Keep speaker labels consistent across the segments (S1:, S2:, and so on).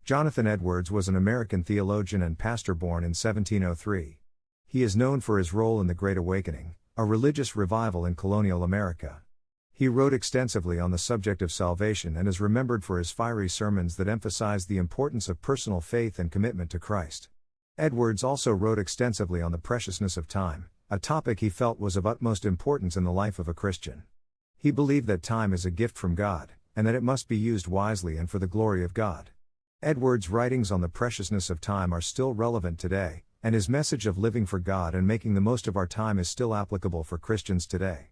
S1: Jonathan Edwards was an American theologian and pastor born in 1703. He is known for his role in the Great Awakening, a religious revival in colonial America. He wrote extensively on the subject of salvation and is remembered for his fiery sermons that emphasized the importance of personal faith and commitment to Christ. Edwards also wrote extensively on the preciousness of time, a topic he felt was of utmost importance in the life of a Christian. He believed that time is a gift from God, and that it must be used wisely and for the glory of God. Edwards' writings on the preciousness of time are still relevant today, and his message of living for God and making the most of our time is still applicable for Christians today.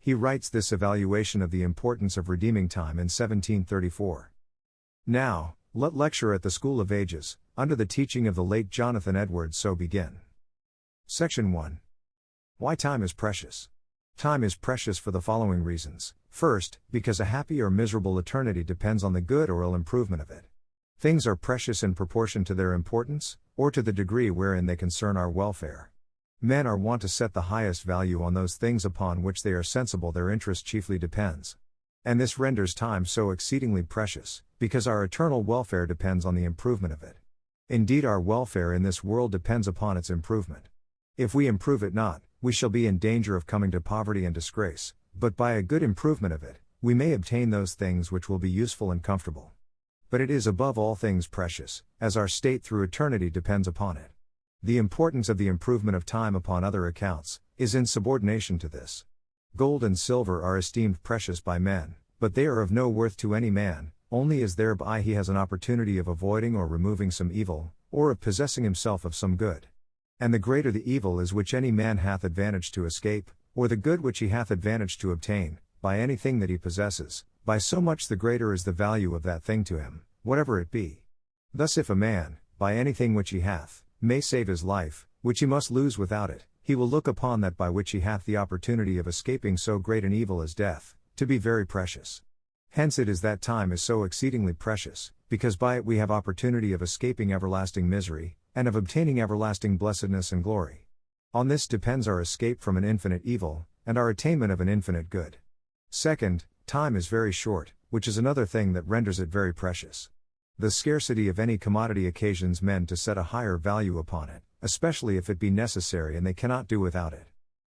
S1: He writes this evaluation of the importance of redeeming time in 1734. Now, let lecture at the School of Ages, under the teaching of the late Jonathan Edwards, so begin. Section 1. Why time is precious. Time is precious for the following reasons. First, because a happy or miserable eternity depends on the good or ill improvement of it. Things are precious in proportion to their importance, or to the degree wherein they concern our welfare. Men are wont to set the highest value on those things upon which they are sensible their interest chiefly depends. And this renders time so exceedingly precious, because our eternal welfare depends on the improvement of it. Indeed, our welfare in this world depends upon its improvement. If we improve it not, we shall be in danger of coming to poverty and disgrace, but by a good improvement of it, we may obtain those things which will be useful and comfortable. But it is above all things precious, as our state through eternity depends upon it. The importance of the improvement of time upon other accounts, is in subordination to this. Gold and silver are esteemed precious by men, but they are of no worth to any man, only as thereby he has an opportunity of avoiding or removing some evil, or of possessing himself of some good. And the greater the evil is which any man hath advantage to escape, or the good which he hath advantage to obtain, by anything that he possesses, by so much the greater is the value of that thing to him, whatever it be. Thus if a man, by anything which he hath, may save his life, which he must lose without it, he will look upon that by which he hath the opportunity of escaping so great an evil as death, to be very precious. Hence it is that time is so exceedingly precious, because by it we have opportunity of escaping everlasting misery, and of obtaining everlasting blessedness and glory. On this depends our escape from an infinite evil, and our attainment of an infinite good. Second, time is very short, which is another thing that renders it very precious. The scarcity of any commodity occasions men to set a higher value upon it, especially if it be necessary and they cannot do without it.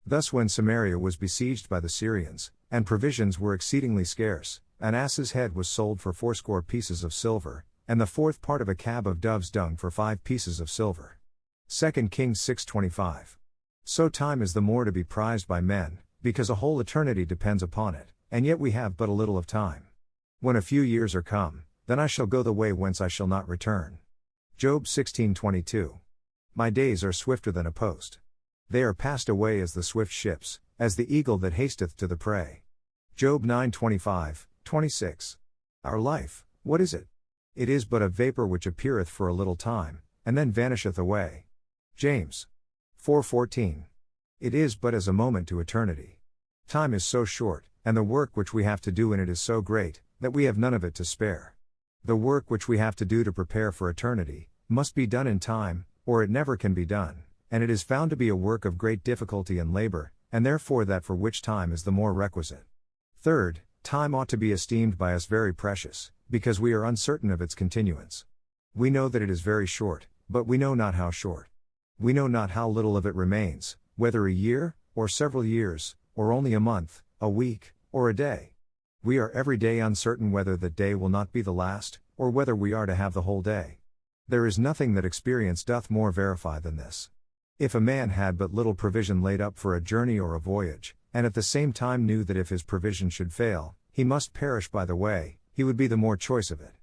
S1: Thus when Samaria was besieged by the Syrians, and provisions were exceedingly scarce, an ass's head was sold for 80 pieces of silver, and the fourth part of a cab of dove's dung for 5 pieces of silver. 2 Kings 6:25. So time is the more to be prized by men, because a whole eternity depends upon it, and yet we have but a little of time. When a few years are come, then I shall go the way whence I shall not return. Job 16:22. My days are swifter than a post. They are passed away as the swift ships, as the eagle that hasteth to the prey. Job 9:25, 26. Our life, what is it? It is but a vapor which appeareth for a little time, and then vanisheth away. James 4:14. It is but as a moment to eternity. Time is so short, and the work which we have to do in it is so great, that we have none of it to spare. The work which we have to do to prepare for eternity, must be done in time, or it never can be done, and it is found to be a work of great difficulty and labor, and therefore that for which time is the more requisite. Third, time ought to be esteemed by us very precious, because we are uncertain of its continuance. We know that it is very short, but we know not how short. We know not how little of it remains, whether a year, or several years, or only a month, a week, or a day. We are every day uncertain whether that day will not be the last, or whether we are to have the whole day. There is nothing that experience doth more verify than this. If a man had but little provision laid up for a journey or a voyage, and at the same time knew that if his provision should fail, he must perish by the way, he would be the more choice of it.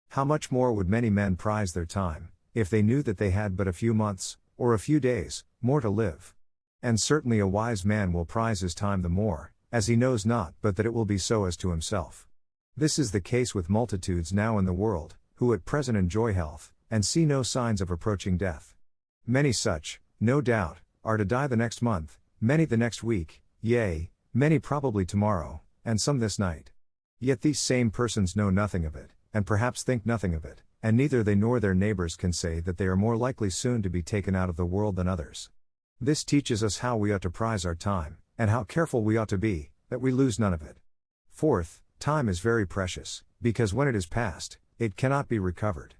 S1: How much more would many men prize their time, if they knew that they had but a few months, or a few days, more to live? And certainly a wise man will prize his time the more, as he knows not but that it will be so as to himself. This is the case with multitudes now in the world, who at present enjoy health, and see no signs of approaching death. Many such, no doubt, are to die the next month, many the next week, yea, many probably tomorrow, and some this night. Yet these same persons know nothing of it, and perhaps think nothing of it, and neither they nor their neighbors can say that they are more likely soon to be taken out of the world than others. This teaches us how we ought to prize our time, and how careful we ought to be, that we lose none of it. Fourth, time is very precious, because when it is past, it cannot be recovered.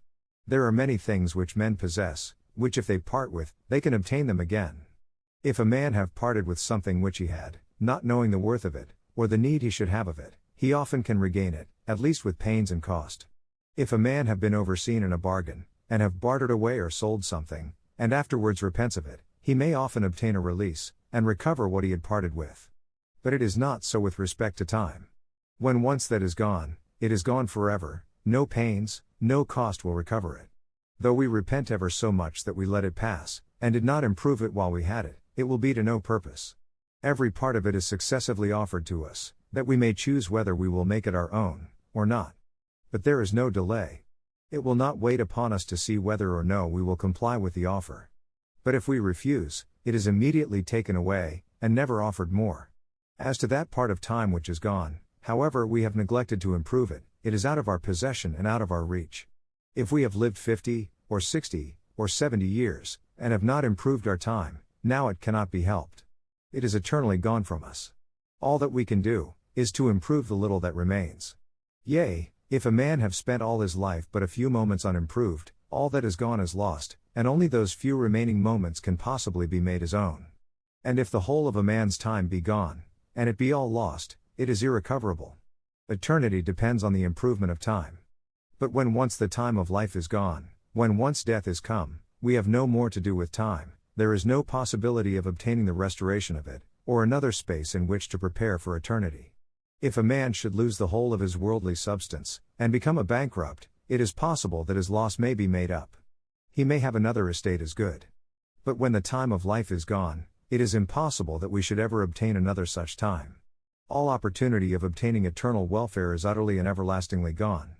S1: There are many things which men possess, which if they part with, they can obtain them again. If a man have parted with something which he had, not knowing the worth of it, or the need he should have of it, he often can regain it, at least with pains and cost. If a man have been overseen in a bargain, and have bartered away or sold something, and afterwards repents of it, he may often obtain a release, and recover what he had parted with. But it is not so with respect to time. When once that is gone, it is gone forever, no pains, no cost will recover it. Though we repent ever so much that we let it pass, and did not improve it while we had it, it will be to no purpose. Every part of it is successively offered to us, that we may choose whether we will make it our own, or not. But there is no delay. It will not wait upon us to see whether or no we will comply with the offer. But if we refuse, it is immediately taken away, and never offered more. As to that part of time which is gone, however we have neglected to improve it, it is out of our possession and out of our reach. If we have lived 50, or 60, or 70 years, and have not improved our time, now it cannot be helped. It is eternally gone from us. All that we can do, is to improve the little that remains. Yea, if a man have spent all his life but a few moments unimproved, all that is gone is lost, and only those few remaining moments can possibly be made his own. And if the whole of a man's time be gone, and it be all lost, it is irrecoverable. Eternity depends on the improvement of time. But when once the time of life is gone, when once death is come, we have no more to do with time, there is no possibility of obtaining the restoration of it, or another space in which to prepare for eternity. If a man should lose the whole of his worldly substance, and become a bankrupt, it is possible that his loss may be made up. He may have another estate as good. But when the time of life is gone, it is impossible that we should ever obtain another such time. All opportunity of obtaining eternal welfare is utterly and everlastingly gone.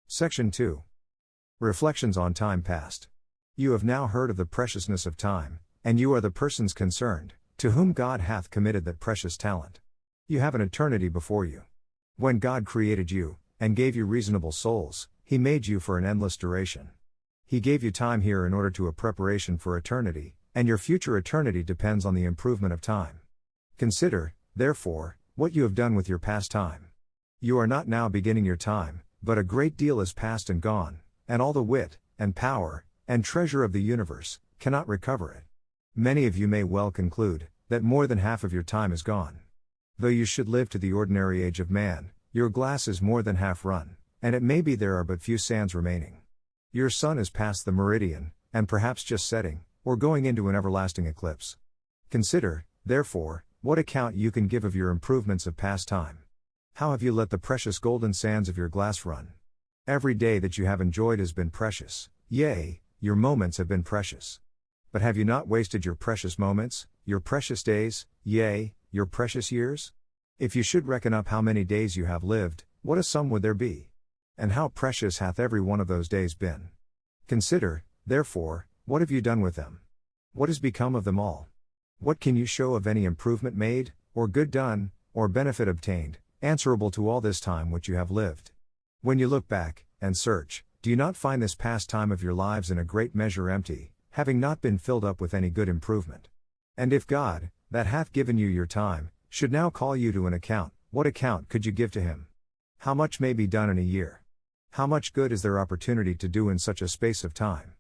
S1: Section 2. Reflections on time past. You have now heard of the preciousness of time, and you are the persons concerned, to whom God hath committed that precious talent. You have an eternity before you. When God created you, and gave you reasonable souls, He made you for an endless duration. He gave you time here in order to a preparation for eternity, and your future eternity depends on the improvement of time. Consider, therefore, what you have done with your past time. You are not now beginning your time, but a great deal is past and gone, and all the wit, and power, and treasure of the universe, cannot recover it. Many of you may well conclude, that more than half of your time is gone. Though you should live to the ordinary age of man, your glass is more than half run, and it may be there are but few sands remaining. Your sun is past the meridian, and perhaps just setting, or going into an everlasting eclipse. Consider, therefore, what account you can give of your improvements of past time. How have you let the precious golden sands of your glass run? Every day that you have enjoyed has been precious, yea, your moments have been precious. But have you not wasted your precious moments, your precious days, yea, your precious years? If you should reckon up how many days you have lived, what a sum would there be? And how precious hath every one of those days been? Consider, therefore, what have you done with them? What has become of them all? What can you show of any improvement made, or good done, or benefit obtained, answerable to all this time which you have lived? When you look back, and search, do you not find this past time of your lives in a great measure empty, having not been filled up with any good improvement? And if God, that hath given you your time, should now call you to an account, what account could you give to Him? How much may be done in a year? How much good is there opportunity to do in such a space of time?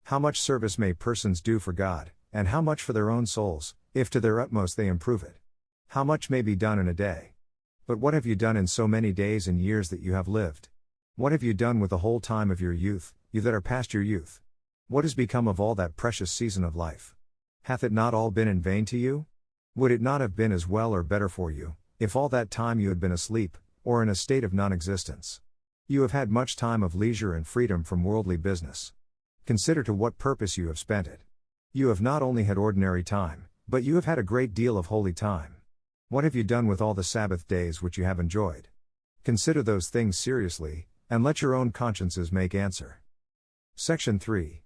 S1: How much service may persons do for God, and how much for their own souls, if to their utmost they improve it? How much may be done in a day? But what have you done in so many days and years that you have lived? What have you done with the whole time of your youth, you that are past your youth? What has become of all that precious season of life? Hath it not all been in vain to you? Would it not have been as well or better for you, if all that time you had been asleep, or in a state of non-existence? You have had much time of leisure and freedom from worldly business. Consider to what purpose you have spent it. You have not only had ordinary time, but you have had a great deal of holy time. What have you done with all the Sabbath days which you have enjoyed? Consider those things seriously, and let your own consciences make answer. Section 3.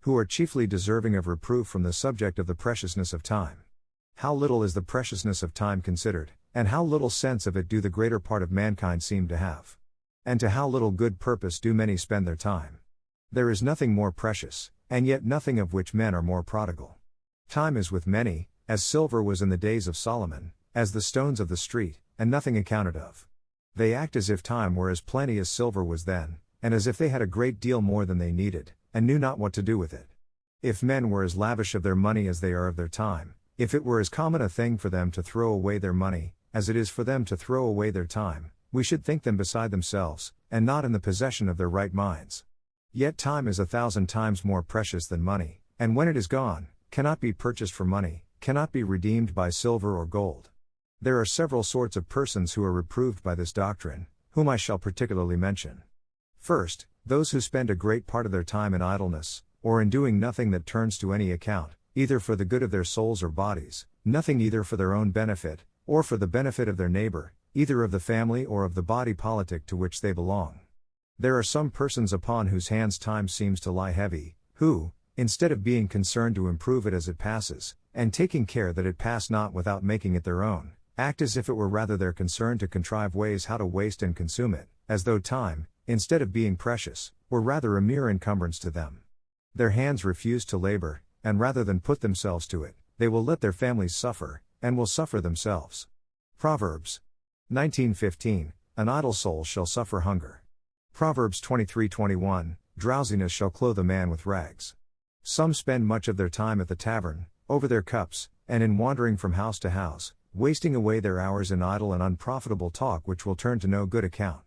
S1: Who are chiefly deserving of reproof from the subject of the preciousness of time. How little is the preciousness of time considered, and how little sense of it do the greater part of mankind seem to have. And to how little good purpose do many spend their time. There is nothing more precious, and yet nothing of which men are more prodigal. Time is with many, as silver was in the days of Solomon, as the stones of the street, and nothing accounted of. They act as if time were as plenty as silver was then, and as if they had a great deal more than they needed, and knew not what to do with it. If men were as lavish of their money as they are of their time, if it were as common a thing for them to throw away their money, as it is for them to throw away their time, we should think them beside themselves, and not in the possession of their right minds. Yet time is 1,000 times more precious than money, and when it is gone, cannot be purchased for money, cannot be redeemed by silver or gold. There are several sorts of persons who are reproved by this doctrine, whom I shall particularly mention. First, those who spend a great part of their time in idleness, or in doing nothing that turns to any account, either for the good of their souls or bodies, nothing either for their own benefit, or for the benefit of their neighbor, either of the family or of the body politic to which they belong. There are some persons upon whose hands time seems to lie heavy, who, instead of being concerned to improve it as it passes, and taking care that it pass not without making it their own, act as if it were rather their concern to contrive ways how to waste and consume it, as though time, instead of being precious, were rather a mere encumbrance to them. Their hands refuse to labor, and rather than put themselves to it, they will let their families suffer, and will suffer themselves. Proverbs 19:15, an idle soul shall suffer hunger. Proverbs 23:21, drowsiness shall clothe a man with rags. Some spend much of their time at the tavern, over their cups, and in wandering from house to house, wasting away their hours in idle and unprofitable talk which will turn to no good account.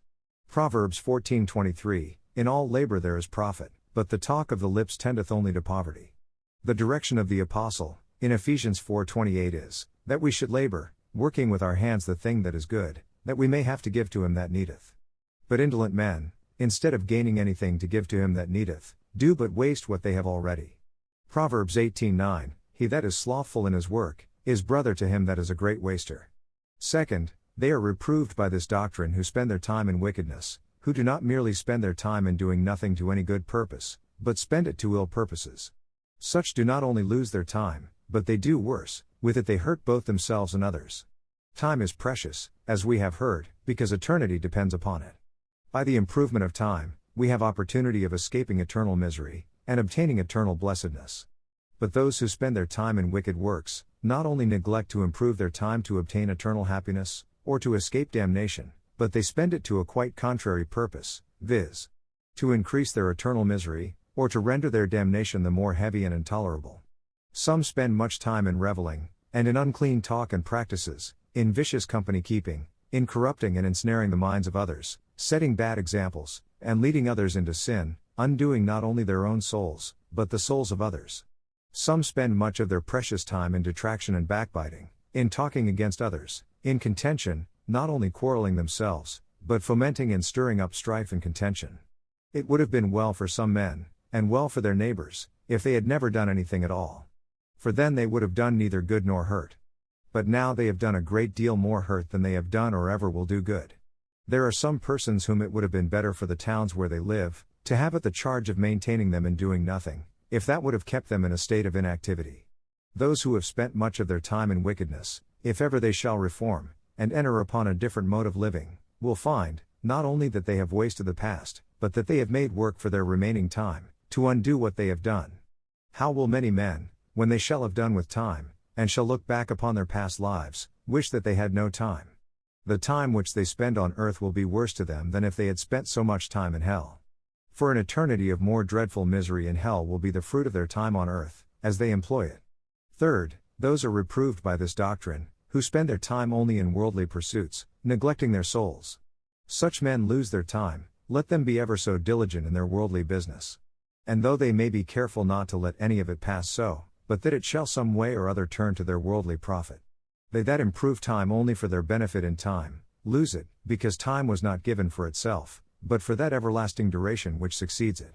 S1: Proverbs 14:23, in all labor there is profit, but the talk of the lips tendeth only to poverty. The direction of the Apostle, in Ephesians 4:28 is, that we should labor, working with our hands the thing that is good, that we may have to give to him that needeth. But indolent men, instead of gaining anything to give to him that needeth, do but waste what they have already. Proverbs 18:9, he that is slothful in his work, is brother to him that is a great waster. Second, they are reproved by this doctrine who spend their time in wickedness, who do not merely spend their time in doing nothing to any good purpose, but spend it to ill purposes. Such do not only lose their time, but they do worse, with it they hurt both themselves and others. Time is precious, as we have heard, because eternity depends upon it. By the improvement of time, we have opportunity of escaping eternal misery, and obtaining eternal blessedness. But those who spend their time in wicked works, not only neglect to improve their time to obtain eternal happiness, or to escape damnation, but they spend it to a quite contrary purpose, viz. To increase their eternal misery, or to render their damnation the more heavy and intolerable. Some spend much time in reveling, and in unclean talk and practices, in vicious company keeping, in corrupting and ensnaring the minds of others, setting bad examples, and leading others into sin, undoing not only their own souls, but the souls of others. Some spend much of their precious time in detraction and backbiting, in talking against others, in contention, not only quarreling themselves, but fomenting and stirring up strife and contention. It would have been well for some men, and well for their neighbors, if they had never done anything at all. For then they would have done neither good nor hurt. But now they have done a great deal more hurt than they have done or ever will do good. There are some persons whom it would have been better for the towns where they live, to have at the charge of maintaining them and doing nothing, if that would have kept them in a state of inactivity. Those who have spent much of their time in wickedness, if ever they shall reform, and enter upon a different mode of living, will find, not only that they have wasted the past, but that they have made work for their remaining time, to undo what they have done. How will many men, when they shall have done with time, and shall look back upon their past lives, wish that they had no time? The time which they spend on earth will be worse to them than if they had spent so much time in hell. For an eternity of more dreadful misery in hell will be the fruit of their time on earth, as they employ it. Third, those are reproved by this doctrine, who spend their time only in worldly pursuits, neglecting their souls. Such men lose their time, let them be ever so diligent in their worldly business. And though they may be careful not to let any of it pass so, but that it shall some way or other turn to their worldly profit. They that improve time only for their benefit in time, lose it, because time was not given for itself, but for that everlasting duration which succeeds it.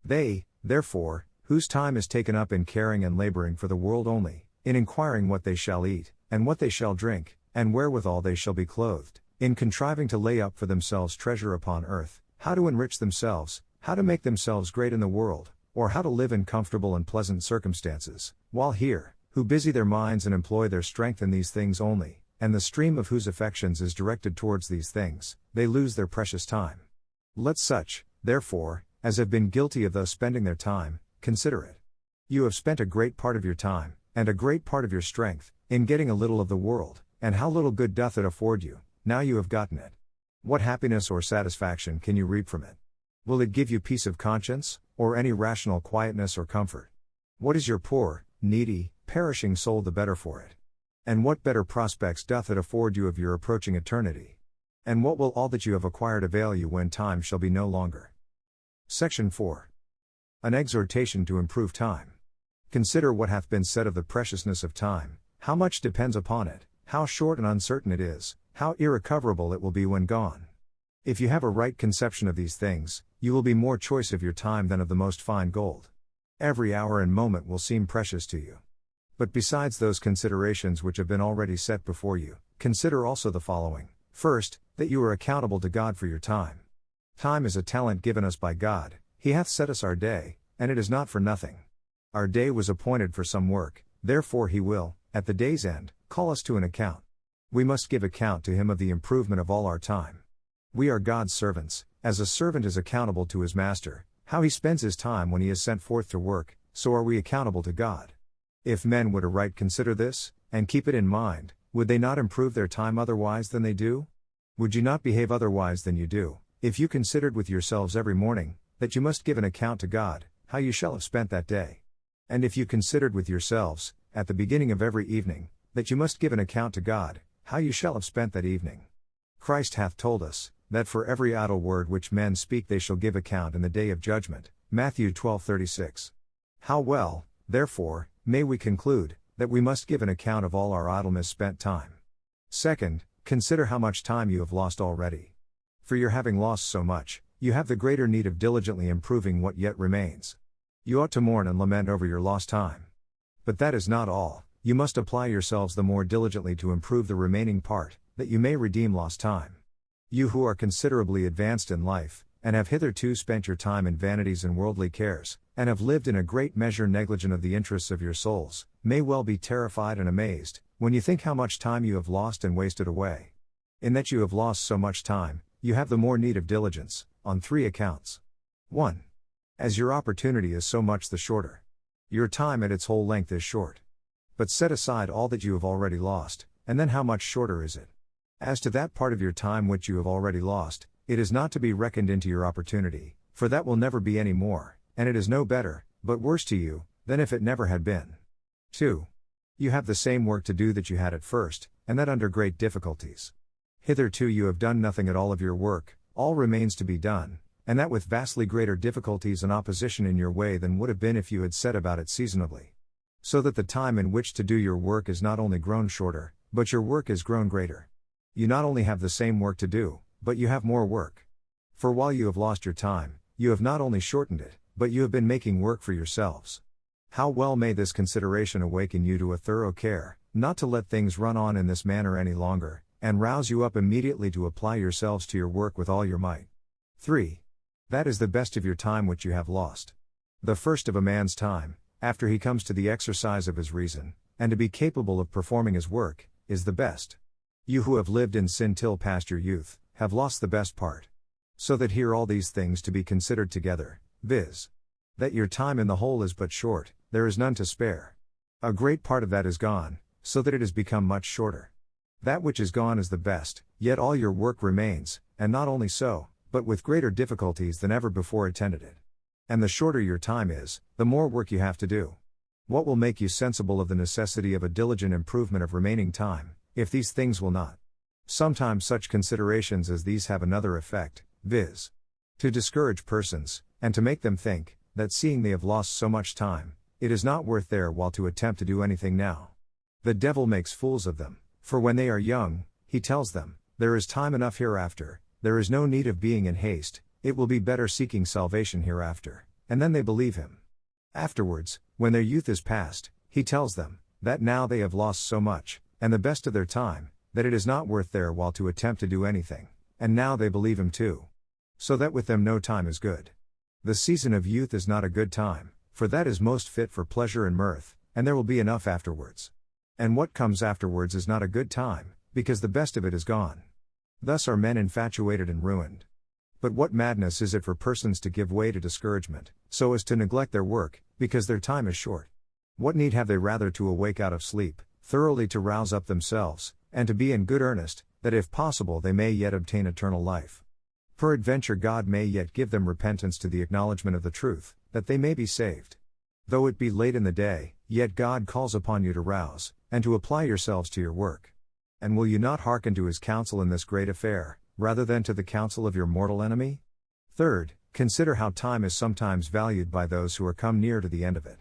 S1: They, therefore, whose time is taken up in caring and laboring for the world only, in inquiring what they shall eat, and what they shall drink, and wherewithal they shall be clothed, in contriving to lay up for themselves treasure upon earth, how to enrich themselves, how to make themselves great in the world, or how to live in comfortable and pleasant circumstances, while here, who busy their minds and employ their strength in these things only, and the stream of whose affections is directed towards these things, they lose their precious time. Let such, therefore, as have been guilty of thus spending their time, consider it. You have spent a great part of your time, and a great part of your strength, in getting a little of the world, and how little good doth it afford you, now you have gotten it. What happiness or satisfaction can you reap from it? Will it give you peace of conscience, or any rational quietness or comfort? What is your poor, needy, perishing soul the better for it? And what better prospects doth it afford you of your approaching eternity? And what will all that you have acquired avail you when time shall be no longer? Section 4. An exhortation to improve time. Consider what hath been said of the preciousness of time, how much depends upon it, how short and uncertain it is, how irrecoverable it will be when gone. If you have a right conception of these things, you will be more choice of your time than of the most fine gold. Every hour and moment will seem precious to you. But besides those considerations which have been already set before you, consider also the following. First, that you are accountable to God for your time. Time is a talent given us by God. He hath set us our day, and it is not for nothing. Our day was appointed for some work, therefore He will, at the day's end, call us to an account. We must give account to Him of the improvement of all our time. We are God's servants, as a servant is accountable to his master, how he spends his time when he is sent forth to work, so are we accountable to God. If men would aright consider this, and keep it in mind, would they not improve their time otherwise than they do? Would you not behave otherwise than you do, if you considered with yourselves every morning, that you must give an account to God, how you shall have spent that day? And if you considered with yourselves, at the beginning of every evening, that you must give an account to God, how you shall have spent that evening? Christ hath told us, that for every idle word which men speak they shall give account in the day of judgment. Matthew 12:36. How well, therefore, may we conclude, that we must give an account of all our idle misspent time. Second, consider how much time you have lost already. For your having lost so much, you have the greater need of diligently improving what yet remains. You ought to mourn and lament over your lost time. But that is not all, you must apply yourselves the more diligently to improve the remaining part, that you may redeem lost time. You who are considerably advanced in life, and have hitherto spent your time in vanities and worldly cares, and have lived in a great measure negligent of the interests of your souls, may well be terrified and amazed, when you think how much time you have lost and wasted away. In that you have lost so much time, you have the more need of diligence, on 3 accounts. 1. As your opportunity is so much the shorter. Your time at its whole length is short. But set aside all that you have already lost, and then how much shorter is it? As to that part of your time which you have already lost, it is not to be reckoned into your opportunity, for that will never be any more, and it is no better, but worse to you, than if it never had been. 2. You have the same work to do that you had at first, and that under great difficulties. Hitherto you have done nothing at all of your work, all remains to be done, and that with vastly greater difficulties and opposition in your way than would have been if you had set about it seasonably. So that the time in which to do your work is not only grown shorter, but your work is grown greater. You not only have the same work to do, but you have more work. For while you have lost your time, you have not only shortened it, but you have been making work for yourselves. How well may this consideration awaken you to a thorough care, not to let things run on in this manner any longer, and rouse you up immediately to apply yourselves to your work with all your might. 3. That is the best of your time which you have lost. The first of a man's time, after he comes to the exercise of his reason, and to be capable of performing his work, is the best. You who have lived in sin till past your youth, have lost the best part. So that here all these things to be considered together, viz. That your time in the whole is but short, there is none to spare. A great part of that is gone, so that it has become much shorter. That which is gone is the best, yet all your work remains, and not only so, but with greater difficulties than ever before attended it. And the shorter your time is, the more work you have to do. What will make you sensible of the necessity of a diligent improvement of remaining time, if these things will not? Sometimes such considerations as these have another effect, viz. To discourage persons, and to make them think, that seeing they have lost so much time, it is not worth their while to attempt to do anything now. The devil makes fools of them, for when they are young, he tells them, there is time enough hereafter, there is no need of being in haste, it will be better seeking salvation hereafter, and then they believe him. Afterwards, when their youth is past, he tells them, that now they have lost so much, and the best of their time, that it is not worth their while to attempt to do anything, and now they believe him too. So that with them no time is good. The season of youth is not a good time, for that is most fit for pleasure and mirth, and there will be enough afterwards. And what comes afterwards is not a good time, because the best of it is gone. Thus are men infatuated and ruined. But what madness is it for persons to give way to discouragement, so as to neglect their work, because their time is short? What need have they rather to awake out of sleep, thoroughly to rouse up themselves, and to be in good earnest, that if possible they may yet obtain eternal life? Peradventure God may yet give them repentance to the acknowledgement of the truth, that they may be saved. Though it be late in the day, yet God calls upon you to rouse, and to apply yourselves to your work. And will you not hearken to his counsel in this great affair, rather than to the counsel of your mortal enemy? Third, consider how time is sometimes valued by those who are come near to the end of it.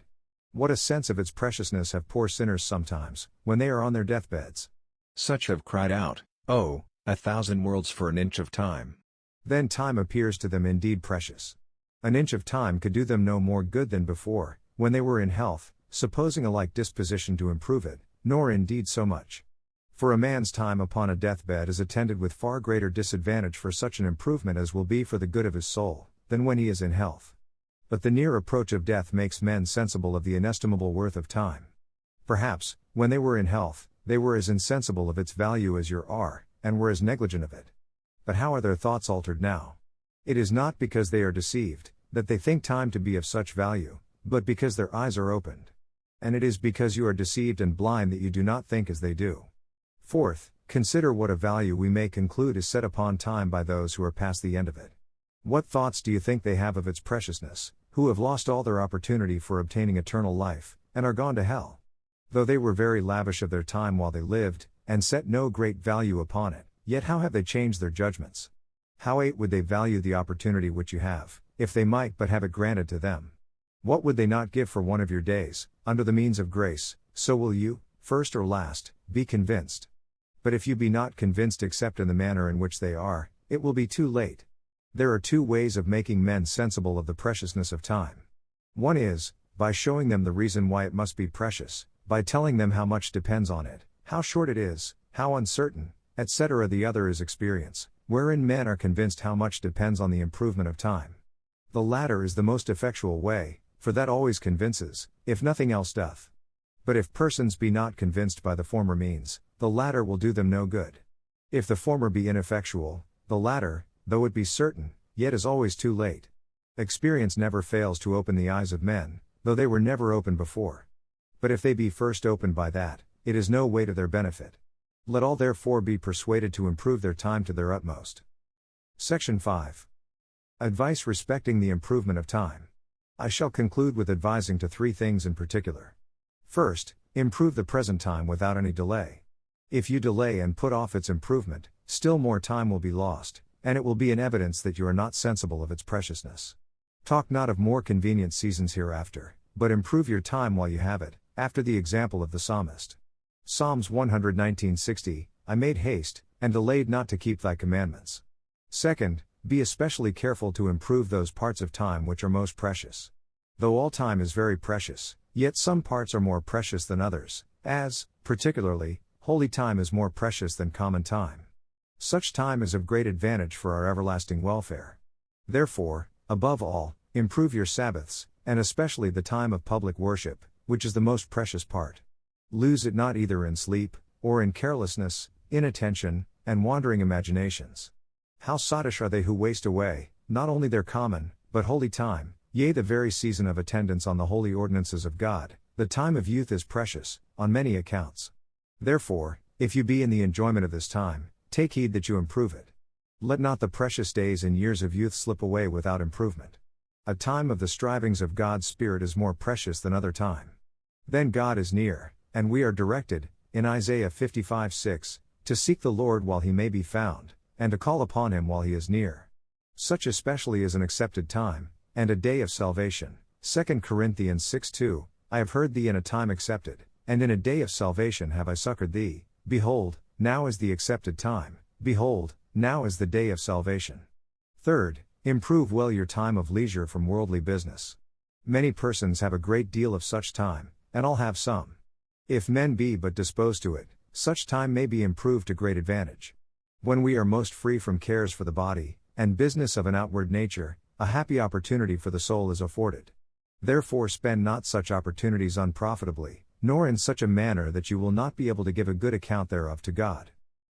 S1: What a sense of its preciousness have poor sinners sometimes, when they are on their deathbeds. Such have cried out, "Oh, 1,000 worlds for an inch of time." Then time appears to them indeed precious. An inch of time could do them no more good than before, when they were in health, supposing a like disposition to improve it, nor indeed so much. For a man's time upon a deathbed is attended with far greater disadvantage for such an improvement as will be for the good of his soul, than when he is in health. But the near approach of death makes men sensible of the inestimable worth of time. Perhaps, when they were in health, they were as insensible of its value as you are, and were as negligent of it. But how are their thoughts altered now? It is not because they are deceived, that they think time to be of such value, but because their eyes are opened. And it is because you are deceived and blind that you do not think as they do. Fourth, consider what a value we may conclude is set upon time by those who are past the end of it. What thoughts do you think they have of its preciousness, who have lost all their opportunity for obtaining eternal life, and are gone to hell? Though they were very lavish of their time while they lived, and set no great value upon it, yet how have they changed their judgments? How would they value the opportunity which you have, if they might but have it granted to them? What would they not give for one of your days, under the means of grace? So will you, first or last, be convinced. But if you be not convinced except in the manner in which they are, it will be too late. There are two ways of making men sensible of the preciousness of time. One is, by showing them the reason why it must be precious, by telling them how much depends on it, how short it is, how uncertain, etc. The other is experience, wherein men are convinced how much depends on the improvement of time. The latter is the most effectual way, for that always convinces, if nothing else doth. But if persons be not convinced by the former means, the latter will do them no good. If the former be ineffectual, the latter, though it be certain, yet is always too late. Experience never fails to open the eyes of men, though they were never opened before. But if they be first opened by that, it is no way to their benefit. Let all therefore be persuaded to improve their time to their utmost. Section 5. Advice respecting the improvement of time. I shall conclude with advising to three things in particular. First, improve the present time without any delay. If you delay and put off its improvement, still more time will be lost, and it will be an evidence that you are not sensible of its preciousness. Talk not of more convenient seasons hereafter, but improve your time while you have it, after the example of the psalmist. Psalms 119:60, I made haste, and delayed not to keep thy commandments. Second, be especially careful to improve those parts of time which are most precious. Though all time is very precious, yet some parts are more precious than others, as, particularly, holy time is more precious than common time. Such time is of great advantage for our everlasting welfare. Therefore, above all, improve your Sabbaths, and especially the time of public worship, which is the most precious part. Lose it not either in sleep, or in carelessness, inattention, and wandering imaginations. How sottish are they who waste away, not only their common, but holy time, yea the very season of attendance on the holy ordinances of God. The time of youth is precious, on many accounts. Therefore, if you be in the enjoyment of this time, take heed that you improve it. Let not the precious days and years of youth slip away without improvement. A time of the strivings of God's Spirit is more precious than other time. Then God is near, and we are directed, in Isaiah 55:6, to seek the Lord while he may be found, and to call upon him while he is near. Such especially is an accepted time, and a day of salvation. 2 Corinthians 6:2, I have heard thee in a time accepted, and in a day of salvation have I succored thee. Behold, now is the accepted time, behold, now is the day of salvation. Third, improve well your time of leisure from worldly business. Many persons have a great deal of such time, and all have some. If men be but disposed to it, such time may be improved to great advantage. When we are most free from cares for the body, and business of an outward nature, a happy opportunity for the soul is afforded. Therefore spend not such opportunities unprofitably, nor in such a manner that you will not be able to give a good account thereof to God.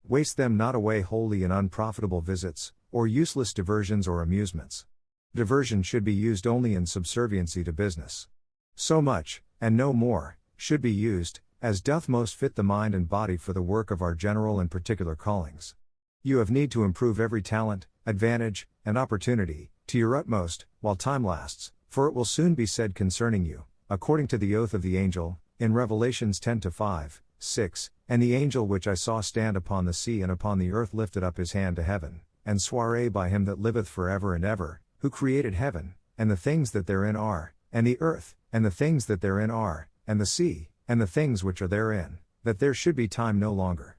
S1: Waste them not away wholly in unprofitable visits, or useless diversions or amusements. Diversion should be used only in subserviency to business. So much, and no more, should be used, as doth most fit the mind and body for the work of our general and particular callings. You have need to improve every talent, advantage, and opportunity, to your utmost, while time lasts, for it will soon be said concerning you, according to the oath of the angel, in Revelations 10-5, 6, and the angel which I saw stand upon the sea and upon the earth lifted up his hand to heaven, and sware by him that liveth for ever and ever, who created heaven, and the things that therein are, and the earth, and the things that therein are, and the sea, and the things which are therein, that there should be time no longer.